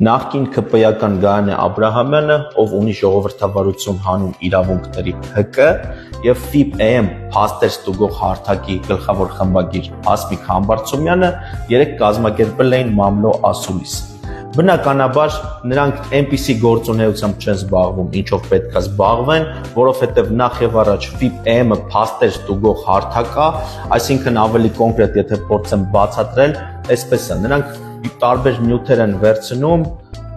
Նախկին ՔՊ-ական Գայանե Աբրահամյանը, ով ունի ժողովրդավարություն հանուն իրավունքների ՀԿ եւ FIP-EM փաստեր ստուգող հարթակի գլխավոր խմբագիր Ասմիկ Համբարձումյանը երեք կազմակերպել էին մամլո ասուլիս։ Բնականաբար նրանք այնպիսի գործունեությամբ չեն զբաղվում, ինչով պետք է զբաղվեն, որովհետև նախ եւ առաջ FIP-EM-ը փաստեր ստուգող հարթակ է, այսինքն ավելի կոնկրետ եթե փորձեմ բացատրել, այսպես է, նրանք տարբեր նյութեր են վերցնում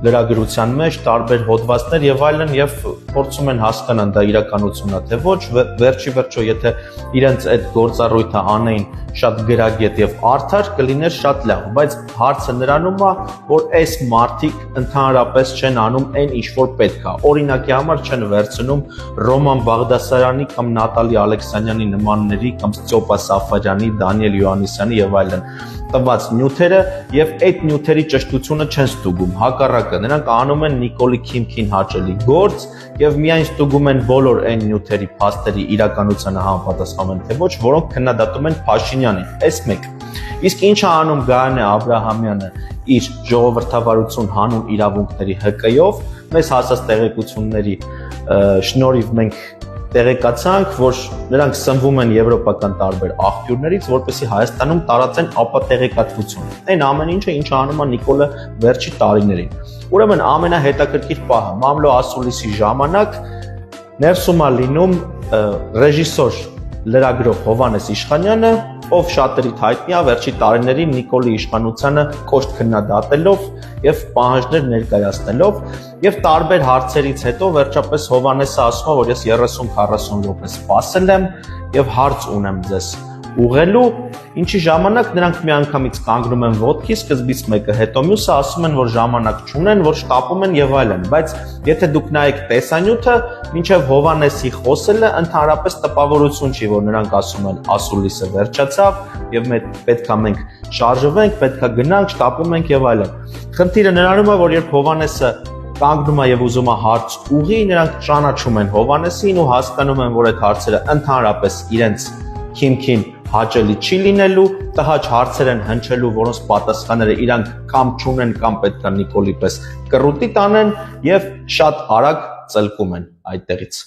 լրագրության մեջ, տարբեր հոդվածներ եւ այլն եւ փորձում են հասկանալ դա իրականություն է թե ոչ, վերջի վերջո եթե իրենց այդ գործառույթը անեին շատ գրագետ եւ արդար կլիներ շատ լավ, բայց հարցը նրանում է, որ այս մարդիկ ընդհանրապես չեն անում այն ինչ որ պետք է։ Օրինակի համար չեն վերցնում Ռոման Բաղդասարյանի կամ Նատալի Ալեքսանյանի նմանների կամ Ստյոպա Սաֆարյանի, Դանիել Յոհաննիսյանի եւ այլն տված նյութերը եւ այդ նյութերի ճշտությունը չեն ստուգում, հակառակը նրանք անում են Նիկոլի Քիմքին հաճելի գործ եւ միայն ստուգում են բոլոր այն նյութերի փաստերի իրականությանը համապատասխանում թե ոչ, որոնք քննադատում են Փաշինյանին, այս մեկ։ Իսկ ինչ է անում Գայանե Աբրահամյանը իր ժողովրդավարություն հանուն իրավունքների ՀԿ-ով, մեզ հասած տեղեկությունների շնորհիվ մենք տեղեկացանք, որ նրանք սնվում են եվրոպական տարբեր աղբյուրներից, որպեսզի Հայաստանում տարածեն ապատեղեկատվություն։ Այն ամեն ինչը ինչ անում է Նիկոլը վերջի տարիներին։ Ուրեմն ամենահետաքրքիր պահը մամլո ասուլիսի ժամանակ ներսում է լինում ռեժիսոր լրագրող Հովհաննես Իշխանյանը, ով շատերիդ հայտնի է վերջի տարիներին Նիկոլի իշխանությանը կոշտ քննադատելով եւ պահանջներ ներկայացնելով եւ տարբեր հարցերից հետո վերջապես Հովհաննեսը ասում է, որ ես 30-40 րոպե սպասել եմ եւ հարց ունեմ ձեզ ուղղելու, ինչի ժամանակ նրանք միանգամից կանգնում են ոտքի, սկզբից մեկը, հետո մյուսը ասում են, որ ժամանակ չունեն, որ շտապում են եւ այլն, բայց եթե դուք նայեք տեսանյութը, մինչեւ Հովհաննեսի խոսելը ընդհանրապես տպավորություն չի, որ նրանք ասում են ասուլիսը վերջացավ եւ պետք է մենք շարժվենք, պետք է գնանք, շտապում ենք եւ այլն։ Խնդիրը նրանում է, որ երբ Հովհաննեսը կանգնում է եւ ուզում է հարց ուղղի, նրանք ճանաչում են Հովհաննեսին ու հասկանում են, որ այդ հարցերը ընդհանրապես իրենց քիմքին հաճելի չի լինելու, տհաճ հարցեր են հնչելու, որոնց պատասխանները իրանք կամ չունեն, կամ պետք է Նիկոլի պես կռուտի տանեն եւ շատ արագ ծլկում են այդտեղից։